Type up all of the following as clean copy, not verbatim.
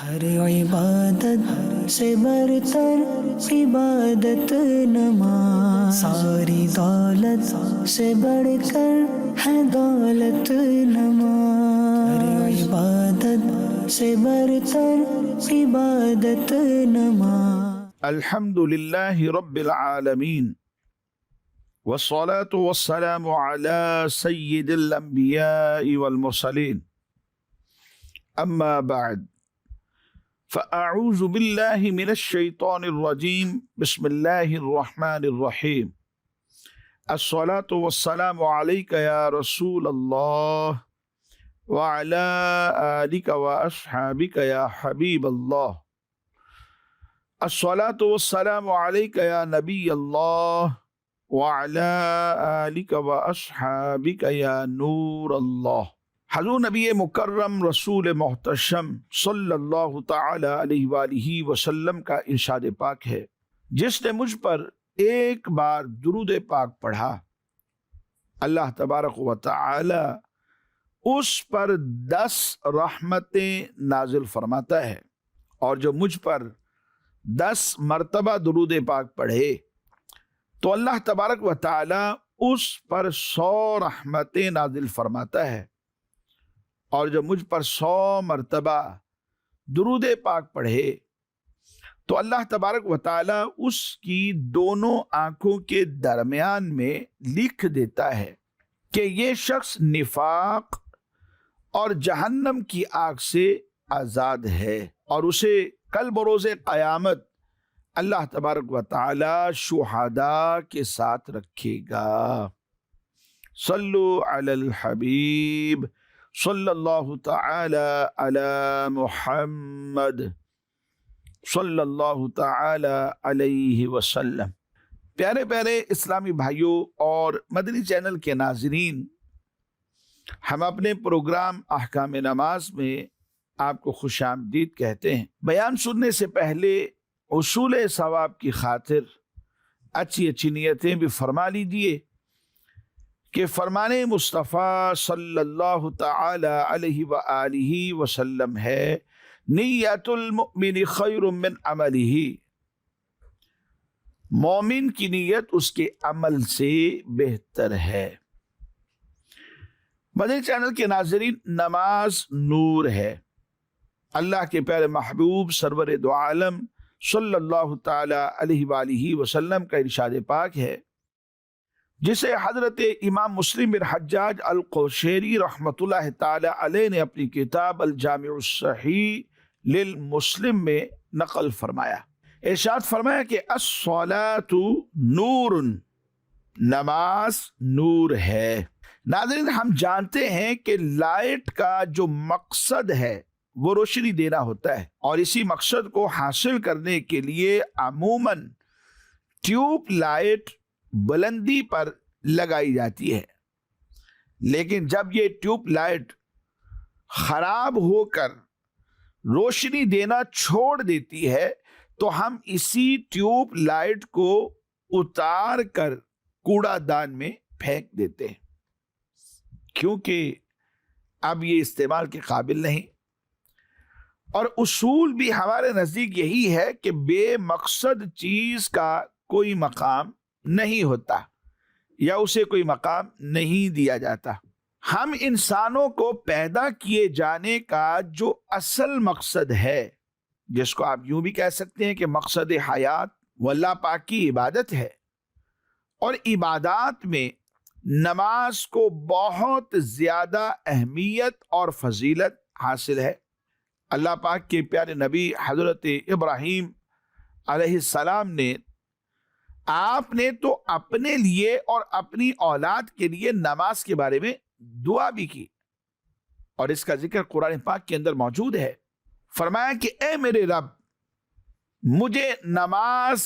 ہر عبادت سے برتر عبادت نماز، ساری دولت سے بڑھ کر ہے دولت نماز، ہر عبادت سے برتر عبادت نماز۔ الحمد للہ رب العالمین والصلاة والسلام على سید الانبیاء والمرسلین، اما بعد فاعوذ باللہ من الشیطان الرجیم، بسم اللہ الرحمن الرحیم۔ الصلاة والسلام علیک یا رسول اللہ وعلی آلک واصحابک یا حبیب اللہ، الصلاة والسلام علیک یا نبی اللہ وعلی آلک واصحابک یا نور اللہ۔ حضور نبی مکرم رسول محتشم صلی اللہ تعالی علیہ وآلہ وسلم کا ارشاد پاک ہے، جس نے مجھ پر ایک بار درود پاک پڑھا، اللہ تبارک و تعالی اس پر 10 رحمتیں نازل فرماتا ہے، اور جو مجھ پر 10 مرتبہ درود پاک پڑھے تو اللہ تبارک و تعالی اس پر 100 رحمتیں نازل فرماتا ہے، اور جو مجھ پر 100 مرتبہ درود پاک پڑھے تو اللہ تبارک و تعالی اس کی دونوں آنکھوں کے درمیان میں لکھ دیتا ہے کہ یہ شخص نفاق اور جہنم کی آگ سے آزاد ہے، اور اسے کل بروز قیامت اللہ تبارک و تعالی شہداء کے ساتھ رکھے گا۔ صلو علی الحبیب صلی اللہ تعالی علی محمد صلی اللہ تعالی علیہ وسلم۔ پیارے پیارے اسلامی بھائیوں اور مدنی چینل کے ناظرین، ہم اپنے پروگرام احکام نماز میں آپ کو خوش آمدید کہتے ہیں۔ بیان سننے سے پہلے حصول ثواب کی خاطر اچھی اچھی نیتیں بھی فرما لیجیے کہ فرمان مصطفیٰ صلی اللہ تعالی علیہ وآلہ وسلم ہے، نیت المؤمن خیر من عملہ، مومن کی نیت اس کے عمل سے بہتر ہے۔ مدنی چینل کے ناظرین، نماز نور ہے۔ اللہ کے پیارے محبوب سرور دو عالم صلی اللہ تعالی علیہ وآلہ وسلم کا ارشاد پاک ہے، جسے حضرت امام مسلم بن حجاج القشیری رحمۃ اللہ تعالی علیہ نے اپنی کتاب الجامع الصحیح للمسلم میں نقل فرمایا۔ ارشاد فرمایا کہ الصلاۃ نور، نماز نور ہے۔ ناظرین، ہم جانتے ہیں کہ لائٹ کا جو مقصد ہے وہ روشنی دینا ہوتا ہے، اور اسی مقصد کو حاصل کرنے کے لیے عموماً ٹیوب لائٹ بلندی پر لگائی جاتی ہے، لیکن جب یہ ٹیوب لائٹ خراب ہو کر روشنی دینا چھوڑ دیتی ہے تو ہم اسی ٹیوب لائٹ کو اتار کر کوڑا دان میں پھینک دیتے ہیں، کیونکہ اب یہ استعمال کے قابل نہیں۔ اور اصول بھی ہمارے نزدیک یہی ہے کہ بے مقصد چیز کا کوئی مقام نہیں ہوتا، یا اسے کوئی مقام نہیں دیا جاتا۔ ہم انسانوں کو پیدا کیے جانے کا جو اصل مقصد ہے، جس کو آپ یوں بھی کہہ سکتے ہیں کہ مقصد حیات، وہ اللہ پاک کی عبادت ہے، اور عبادات میں نماز کو بہت زیادہ اہمیت اور فضیلت حاصل ہے۔ اللہ پاک کے پیارے نبی حضرت ابراہیم علیہ السلام نے، آپ نے تو اپنے لیے اور اپنی اولاد کے لیے نماز کے بارے میں دعا بھی کی، اور اس کا ذکر قرآن پاک کے اندر موجود ہے۔ فرمایا کہ اے میرے رب، مجھے نماز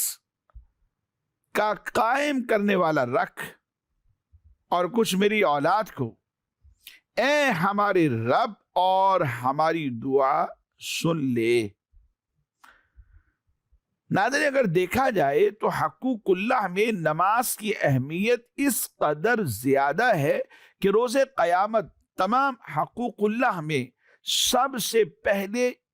کا قائم کرنے والا رکھ، اور کچھ میری اولاد کو، اے ہمارے رب، اور ہماری دعا سن لے۔ ناظرین، اگر دیکھا جائے تو حقوق اللہ میں نماز کی اہمیت اس قدر زیادہ ہے کہ روز قیامت تمام حقوق اللہ میں سب سے پہلے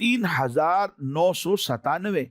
3997।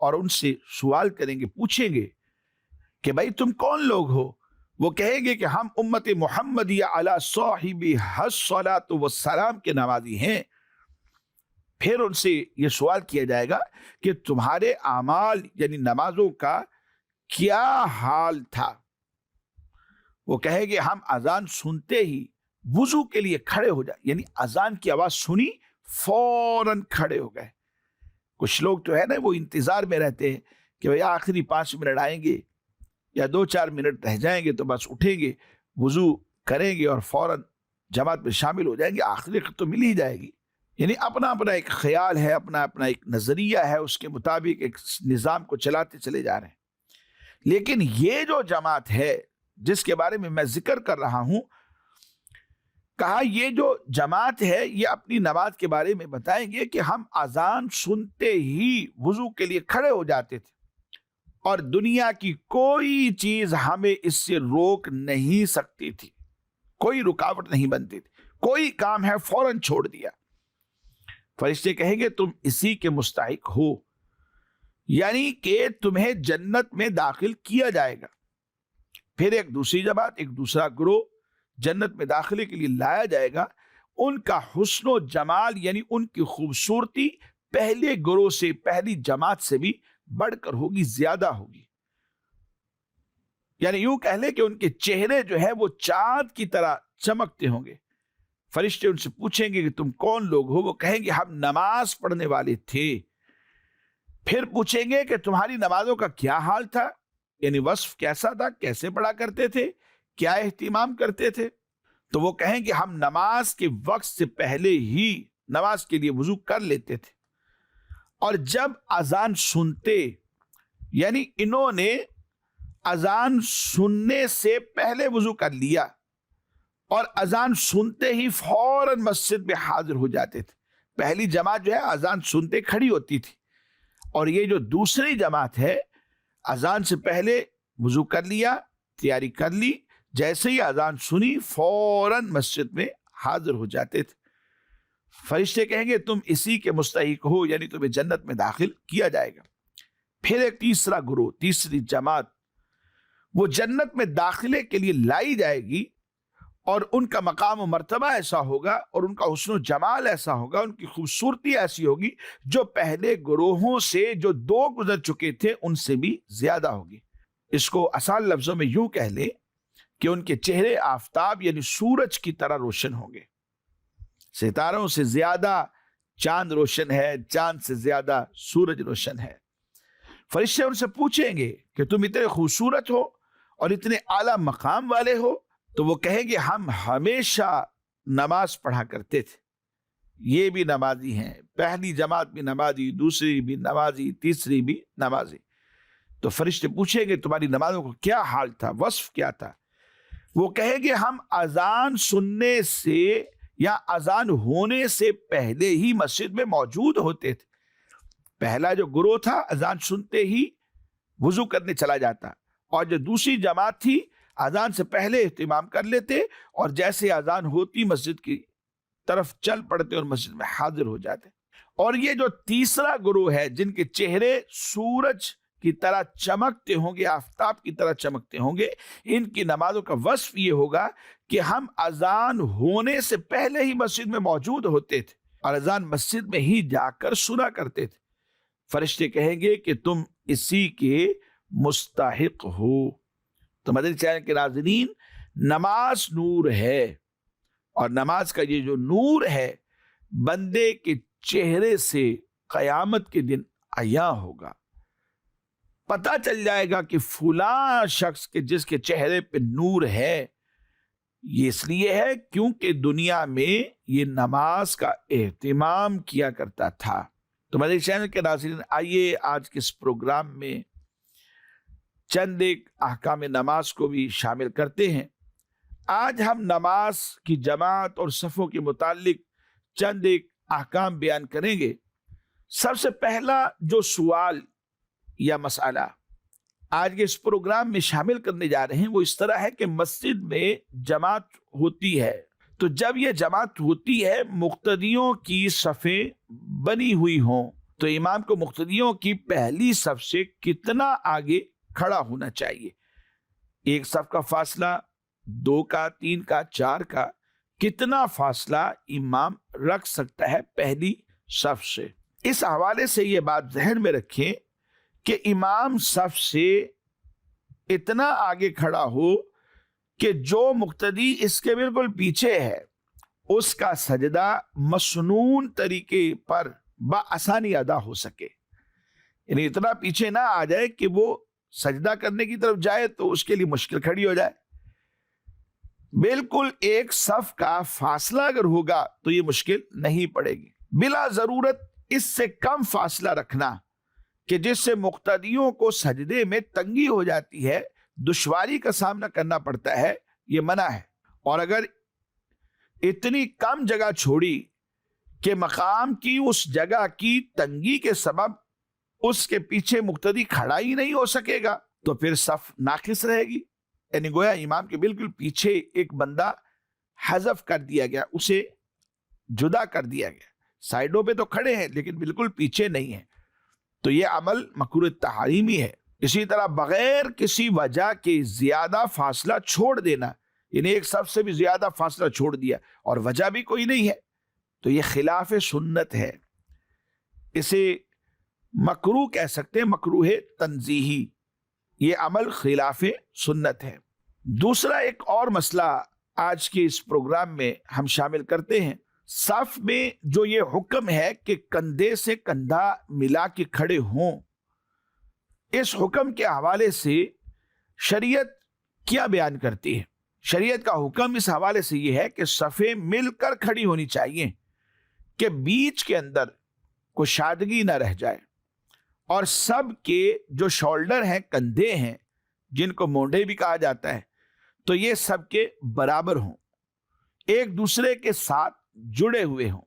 اور ان سے سوال کریں گے, پوچھیں گے کہ بھائی تم کون لوگ ہو؟ وہ کہیں گے کہ ہم امت محمدیہ علی صاحب الصلاۃ والسلام کے نمازی ہیں. پھر ان سے یہ سوال کیا جائے گا کہ تمہارے اعمال یعنی نمازوں کا کیا حال تھا؟ وہ کہیں گے ہم اذان سنتے ہی وضو کے لیے کھڑے ہو جائے, یعنی اذان کی آواز سنی فوراً کھڑے ہو گئے. کچھ لوگ تو ہے نا وہ انتظار میں رہتے ہیں کہ بھئی آخری 5 منٹ آئیں گے یا 2-4 منٹ رہ جائیں گے تو بس اٹھیں گے, وضو کریں گے اور فوراً جماعت میں شامل ہو جائیں گے, آخری تو مل ہی جائے گی. یعنی اپنا اپنا ایک خیال ہے, اپنا اپنا ایک نظریہ ہے, اس کے مطابق ایک نظام کو چلاتے چلے جا رہے ہیں. لیکن یہ جو جماعت ہے جس کے بارے میں میں ذکر کر رہا ہوں, کہا یہ جو جماعت ہے یہ اپنی نماز کے بارے میں بتائیں گے کہ ہم اذان سنتے ہی وضو کے لیے کھڑے ہو جاتے تھے اور دنیا کی کوئی چیز ہمیں اس سے روک نہیں سکتی تھی, کوئی رکاوٹ نہیں بنتی تھی, کوئی کام ہے فوراً چھوڑ دیا. فرشتے کہیں گے تم اسی کے مستحق ہو, یعنی کہ تمہیں جنت میں داخل کیا جائے گا. پھر ایک دوسری جماعت, ایک دوسرا گروہ جنت میں داخلے کے لیے لایا جائے گا. ان کا حسن و جمال یعنی ان کی خوبصورتی پہلے گروہ سے, پہلی جماعت سے بھی بڑھ کر ہوگی, زیادہ ہوگی. یعنی یوں کہہ لیں کہ ان کے چہرے جو ہے وہ چاند کی طرح چمکتے ہوں گے. فرشتے ان سے پوچھیں گے کہ تم کون لوگ ہو؟ وہ کہیں گے ہم نماز پڑھنے والے تھے. پھر پوچھیں گے کہ تمہاری نمازوں کا کیا حال تھا, یعنی وصف کیسا تھا, کیسے پڑھا کرتے تھے, کیا اہتمام کرتے تھے؟ تو وہ کہیں گے ہم نماز کے وقت سے پہلے ہی نماز کے لیے وضو کر لیتے تھے, اور جب اذان سنتے, یعنی انہوں نے اذان سننے سے پہلے وضو کر لیا اور اذان سنتے ہی فوراً مسجد میں حاضر ہو جاتے تھے. پہلی جماعت جو ہے اذان سنتے کھڑی ہوتی تھی, اور یہ جو دوسری جماعت ہے اذان سے پہلے وضو کر لیا, تیاری کر لی, جیسے ہی اذان سنی فوراً مسجد میں حاضر ہو جاتے تھے. فرشتے کہیں گے تم اسی کے مستحق ہو, یعنی تمہیں جنت میں داخل کیا جائے گا. پھر ایک تیسرا گروہ, تیسری جماعت, وہ جنت میں داخلے کے لیے لائی جائے گی, اور ان کا مقام و مرتبہ ایسا ہوگا اور ان کا حسن و جمال ایسا ہوگا, ان کی خوبصورتی ایسی ہوگی جو پہلے گروہوں سے جو 2 گزر چکے تھے ان سے بھی زیادہ ہوگی. اس کو آسان لفظوں میں یوں کہہ لیں کہ ان کے چہرے آفتاب یعنی سورج کی طرح روشن ہوں گے. ستاروں سے زیادہ چاند روشن ہے, چاند سے زیادہ سورج روشن ہے. فرشتے ان سے پوچھیں گے کہ تم اتنے خوبصورت ہو اور اتنے اعلیٰ مقام والے ہو؟ تو وہ کہیں گے ہم ہمیشہ نماز پڑھا کرتے تھے, یہ بھی نمازی ہیں, پہلی جماعت بھی نمازی, دوسری بھی نمازی, تیسری بھی نمازی. تو فرشتے پوچھیں گے تمہاری نمازوں کا کیا حال تھا, وصف کیا تھا؟ وہ کہیں گے ہم اذان سننے سے یا اذان ہونے سے پہلے ہی مسجد میں موجود ہوتے تھے. پہلا جو گروہ تھا اذان سنتے ہی وضو کرنے چلا جاتا, اور جو دوسری جماعت تھی اذان سے پہلے اہتمام کر لیتے, اور جیسے اذان ہوتی مسجد کی طرف چل پڑتے اور مسجد میں حاضر ہو جاتے. اور یہ جو تیسرا گروہ ہے جن کے چہرے سورج کی طرح چمکتے ہوں گے, آفتاب کی طرح چمکتے ہوں گے, ان کی نمازوں کا وصف یہ ہوگا کہ ہم اذان ہونے سے پہلے ہی مسجد میں موجود ہوتے تھے اور اذان مسجد میں ہی جا کر سنا کرتے تھے. فرشتے کہیں گے کہ تم اسی کے مستحق ہو. تو مدنی چینل کے ناظرین, نماز نور ہے, اور نماز کا یہ جو نور ہے بندے کے چہرے سے قیامت کے دن عیاں ہوگا. پتہ چل جائے گا کہ فلاں شخص کے جس کے چہرے پہ نور ہے, یہ اس لیے ہے کیونکہ دنیا میں یہ نماز کا اہتمام کیا کرتا تھا. تو مدنی چینل کے ناظرین, آئیے آج کے اس پروگرام میں چند ایک احکام نماز کو بھی شامل کرتے ہیں. آج ہم نماز کی جماعت اور صفوں کے متعلق چند ایک احکام بیان کریں گے. سب سے پہلا جو سوال یا مسئلہ آج کے اس پروگرام میں شامل کرنے جا رہے ہیں وہ اس طرح ہے کہ مسجد میں جماعت ہوتی ہے, تو جب یہ جماعت ہوتی ہے مقتدیوں کی صفیں بنی ہوئی ہوں, تو امام کو مقتدیوں کی پہلی صف سے کتنا آگے کھڑا ہونا چاہیے؟ ایک صف کا فاصلہ، 2 کا، 3 کا، 4 کا، کتنا فاصلہ امام رکھ سکتا ہے پہلی صف سے؟ اس حوالے سے یہ بات ذہن میں رکھیں کہ امام صف سے اتنا آگے کھڑا ہو کہ جو مقتدی اس کے بالکل پیچھے ہے اس کا سجدہ مسنون طریقے پر بآسانی ادا ہو سکے، یعنی اتنا پیچھے نہ آ جائے کہ وہ سجدہ کرنے کی طرف جائے تو اس کے لیے مشکل کھڑی ہو جائے۔ بالکل ایک صف کا فاصلہ اگر ہوگا تو یہ مشکل نہیں پڑے گی۔ بلا ضرورت اس سے کم فاصلہ رکھنا کہ جس سے مقتدیوں کو سجدے میں تنگی ہو جاتی ہے، دشواری کا سامنا کرنا پڑتا ہے، یہ منع ہے۔ اور اگر اتنی کم جگہ چھوڑی کہ مقام کی اس جگہ کی تنگی کے سبب اس کے پیچھے مقتدی کھڑا ہی نہیں ہو سکے گا تو پھر صف ناقص رہے گی، یعنی گویا امام کے بالکل پیچھے ایک بندہ حذف کر دیا گیا، اسے جدا کر دیا گیا، سائیڈوں پہ تو کھڑے ہیں لیکن بالکل پیچھے نہیں ہیں، تو یہ عمل مکروہ تحریمی ہے۔ اسی طرح بغیر کسی وجہ کے زیادہ فاصلہ چھوڑ دینا، یعنی ایک صف سے بھی زیادہ فاصلہ چھوڑ دیا اور وجہ بھی کوئی نہیں ہے، تو یہ خلاف سنت ہے، اسے مکروہ کہہ سکتے ہیں، مکروہ تنزیہی، یہ عمل خلاف سنت ہے۔ دوسرا ایک اور مسئلہ آج کے اس پروگرام میں ہم شامل کرتے ہیں، صف میں جو یہ حکم ہے کہ کندھے سے کندھا ملا کے کھڑے ہوں، اس حکم کے حوالے سے شریعت کیا بیان کرتی ہے؟ شریعت کا حکم اس حوالے سے یہ ہے کہ صفیں مل کر کھڑی ہونی چاہیے کہ بیچ کے اندر کشادگی نہ رہ جائے، اور سب کے جو شولڈر ہیں، کندھے ہیں، جن کو مونڈے بھی کہا جاتا ہے، تو یہ سب کے برابر ہوں، ایک دوسرے کے ساتھ جڑے ہوئے ہوں۔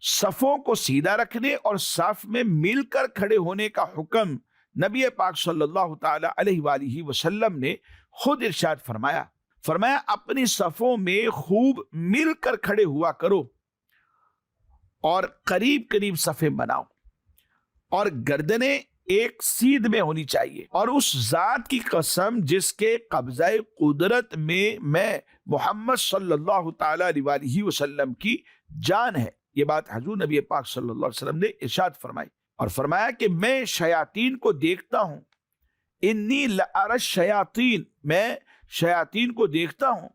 صفوں کو سیدھا رکھنے اور صف میں مل کر کھڑے ہونے کا حکم نبی پاک صلی اللہ تعالی علیہ وآلہ وسلم نے خود ارشاد فرمایا اپنی صفوں میں خوب مل کر کھڑے ہوا کرو اور قریب قریب صفیں بناؤ، اور گردنیں ایک سیدھ میں ہونی چاہیے، اور اس ذات کی قسم جس کے قبضہ قدرت میں محمد صلی اللہ تعالی علیہ وآلہ وسلم کی جان ہے، یہ بات حضور نبی پاک صلی اللہ علیہ وسلم نے ارشاد فرمائی، اور فرمایا کہ میں شیاطین کو دیکھتا ہوں، انی لأری الشیاطین، میں شیاطین کو دیکھتا ہوں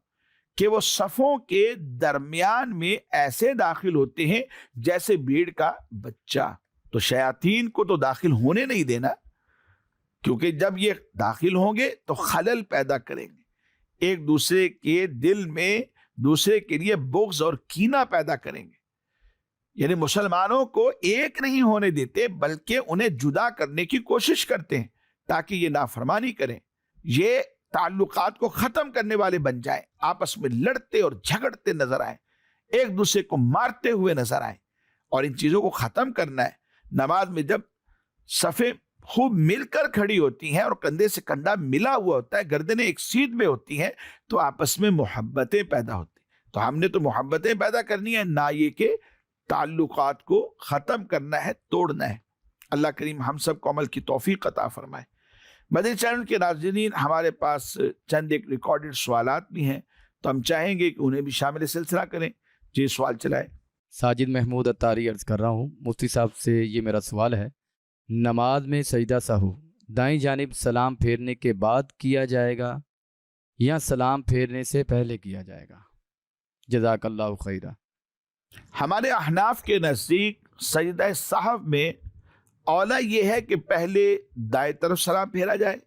کہ وہ صفوں کے درمیان میں ایسے داخل ہوتے ہیں جیسے بھیڑ کا بچہ۔ تو شیاطین کو تو داخل ہونے نہیں دینا، کیونکہ جب یہ داخل ہوں گے تو خلل پیدا کریں گے، ایک دوسرے کے دل میں دوسرے کے لیے بغض اور کینہ پیدا کریں گے، یعنی مسلمانوں کو ایک نہیں ہونے دیتے بلکہ انہیں جدا کرنے کی کوشش کرتے ہیں تاکہ یہ نافرمانی کریں، یہ تعلقات کو ختم کرنے والے بن جائیں، آپس میں لڑتے اور جھگڑتے نظر آئیں، ایک دوسرے کو مارتے ہوئے نظر آئیں، اور ان چیزوں کو ختم کرنا ہے۔ نماز میں جب صفیں خوب مل کر کھڑی ہوتی ہیں اور کندھے سے کندھا ملا ہوا ہوتا ہے، گردنیں ایک سیدھ میں ہوتی ہیں، تو آپس میں محبتیں پیدا ہوتی ہیں۔ تو ہم نے تو محبتیں پیدا کرنی ہے، نہ یہ کہ تعلقات کو ختم کرنا ہے، توڑنا ہے۔ اللہ کریم ہم سب کو عمل کی توفیق عطا فرمائے۔ مدنی چینل کے ناظرین، ہمارے پاس چند ایک ریکارڈڈ سوالات بھی ہیں، تو ہم چاہیں گے کہ انہیں بھی شامل سلسلہ کریں۔ جی سوال چلائیں۔ ساجد محمود اتاری عرض کر رہا ہوں، مفتی صاحب سے یہ میرا سوال ہے، نماز میں سجدہ سہو دائیں جانب سلام پھیرنے کے بعد کیا جائے گا یا سلام پھیرنے سے پہلے کیا جائے گا؟ جزاک اللہ خیرہ۔ ہمارے احناف کے نزدیک سجدہ سہو میں اولا یہ ہے کہ پہلے دائیں طرف سلام پھیرا جائے،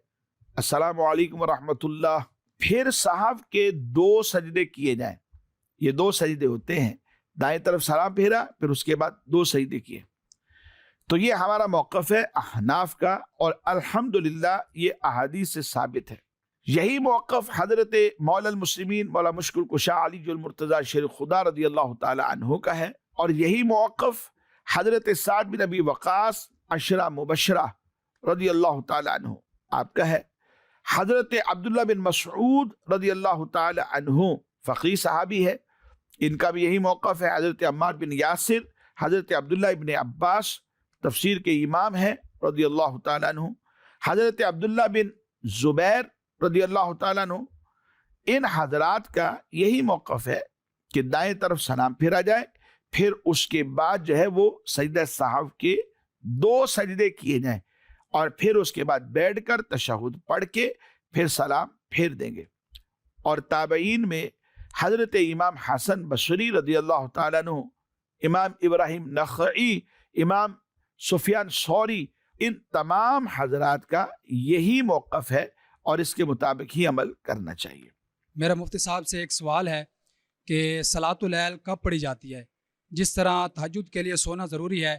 السلام علیکم ورحمۃ اللہ، پھر سہو کے 2 سجدے کیے جائیں، یہ 2 سجدے ہوتے ہیں، دائیں طرف سلام پھیرا پھر اس کے بعد 2 سجدے کیے، تو یہ ہمارا موقف ہے احناف کا، اور الحمدللہ یہ احادیث سے ثابت ہے۔ یہی موقف حضرت مولا المسلمین مولا مشکل کشا علی المرتضی شیر خدا رضی اللہ تعالی عنہ کا ہے، اور یہی موقف حضرت سعد بن ابی وقاص عشرہ مبشرہ رضی اللہ تعالی عنہ آپ کا ہے، حضرت عبداللہ بن مسعود رضی اللہ تعالی عنہ فقیہ صحابی ہے، ان کا بھی یہی موقف ہے، حضرت عمار بن یاسر، حضرت عبداللہ ابن عباس تفسیر کے امام ہیں رضی اللہ تعالیٰ عنہ، حضرت عبداللہ بن زبیر رضی اللہ تعالیٰ عنہ، ان حضرات کا یہی موقف ہے کہ دائیں طرف سلام پھیرا جائے، پھر اس کے بعد جو ہے وہ سجدہ سہو کے 2 سجدے کیے جائیں، اور پھر اس کے بعد بیٹھ کر تشہد پڑھ کے پھر سلام پھیر دیں گے۔ اور تابعین میں حضرت امام حسن بصری رضی اللہ تعالیٰ عنہ، امام ابراہیم نخعی، امام سفیان ثوری، ان تمام حضرات کا یہی موقف ہے اور اس کے مطابق ہی عمل کرنا چاہیے۔ میرا مفتی صاحب سے ایک سوال ہے کہ صلاۃ اللیل کب پڑھی جاتی ہے؟ جس طرح تہجد کے لیے سونا ضروری ہے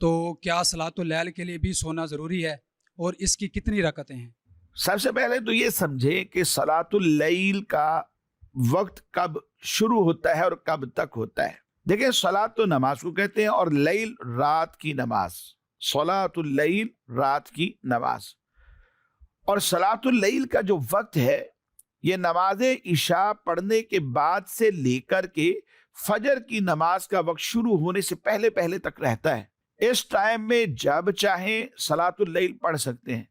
تو کیا صلاۃ اللیل کے لیے بھی سونا ضروری ہے، اور اس کی کتنی رکعتیں ہیں؟ سب سے پہلے تو یہ سمجھیں کہ صلاۃ اللیل کا وقت کب شروع ہوتا ہے اور کب تک ہوتا ہے۔ دیکھیں، صلاۃ تو نماز کو کہتے ہیں، اور لیل رات کی نماز، صلاۃ اللیل رات کی نماز۔ اور صلاۃ اللیل کا جو وقت ہے یہ نماز عشاء پڑھنے کے بعد سے لے کر کے فجر کی نماز کا وقت شروع ہونے سے پہلے پہلے تک رہتا ہے۔ اس ٹائم میں جب چاہیں صلاۃ اللیل پڑھ سکتے ہیں۔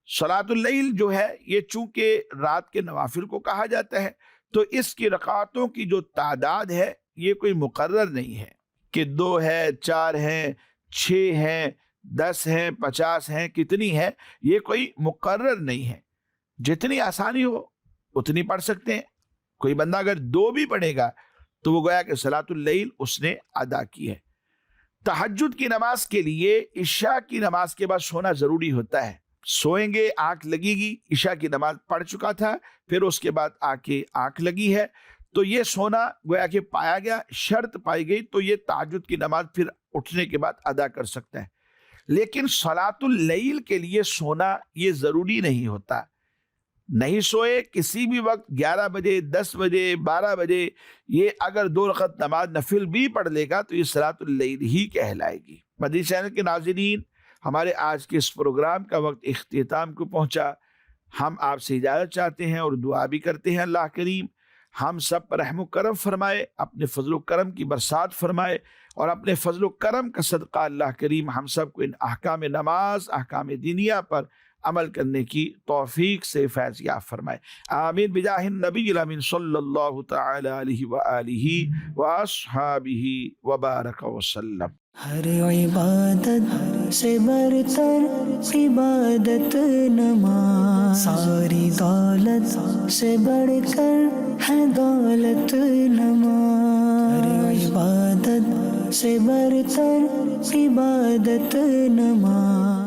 صلاۃ اللیل جو ہے یہ چونکہ رات کے نوافل کو کہا جاتا ہے، تو اس کی رکعتوں کی جو تعداد ہے یہ کوئی مقرر نہیں ہے کہ 2 ہے، 4 ہیں، 6 ہیں، 10 ہیں، 50 ہیں، کتنی ہے، یہ کوئی مقرر نہیں ہے۔ جتنی آسانی ہو اتنی پڑھ سکتے ہیں۔ کوئی بندہ اگر 2 بھی پڑھے گا تو وہ گویا کہ صلاۃ اللیل اس نے ادا کی ہے۔ تہجد کی نماز کے لیے عشاء کی نماز کے بعد سونا ضروری ہوتا ہے۔ سوئیں گے، آنکھ لگے گی، عشاء کی نماز پڑھ چکا تھا، پھر اس کے بعد آنکھ لگی ہے، تو یہ سونا گویا کہ پایا گیا، شرط پائی گئی، تو یہ تہجد کی نماز پھر اٹھنے کے بعد ادا کر سکتا ہے۔ لیکن صلاۃ اللیل کے لیے سونا یہ ضروری نہیں ہوتا۔ نہیں سوئے کسی بھی وقت، 11 بجے، 10 بجے، 12 بجے، یہ اگر 2 رکعت نماز نفل بھی پڑھ لے گا تو یہ صلاۃ اللیل ہی کہلائے گی۔ مدنی چینل کے ناظرین، ہمارے آج کے اس پروگرام کا وقت اختتام کو پہنچا۔ ہم آپ سے اجازت چاہتے ہیں اور دعا بھی کرتے ہیں اللہ کریم ہم سب پر رحم و کرم فرمائے، اپنے فضل و کرم کی برسات فرمائے، اور اپنے فضل و کرم کا صدقہ اللہ کریم ہم سب کو ان احکام نماز، احکام دینیہ پر عمل کرنے کی توفیق سے فیض یاب فرمائے۔ آمین بجاہ النبی الامین صلی اللہ تعالی علیہ وآلہ واصحابہ وبارک وسلم۔ ہر عبادت سے برتر عبادت نماز، ساری دولت سے بڑھ کر ہے دولت نماز، ہر عبادت سے برتر عبادت نماز۔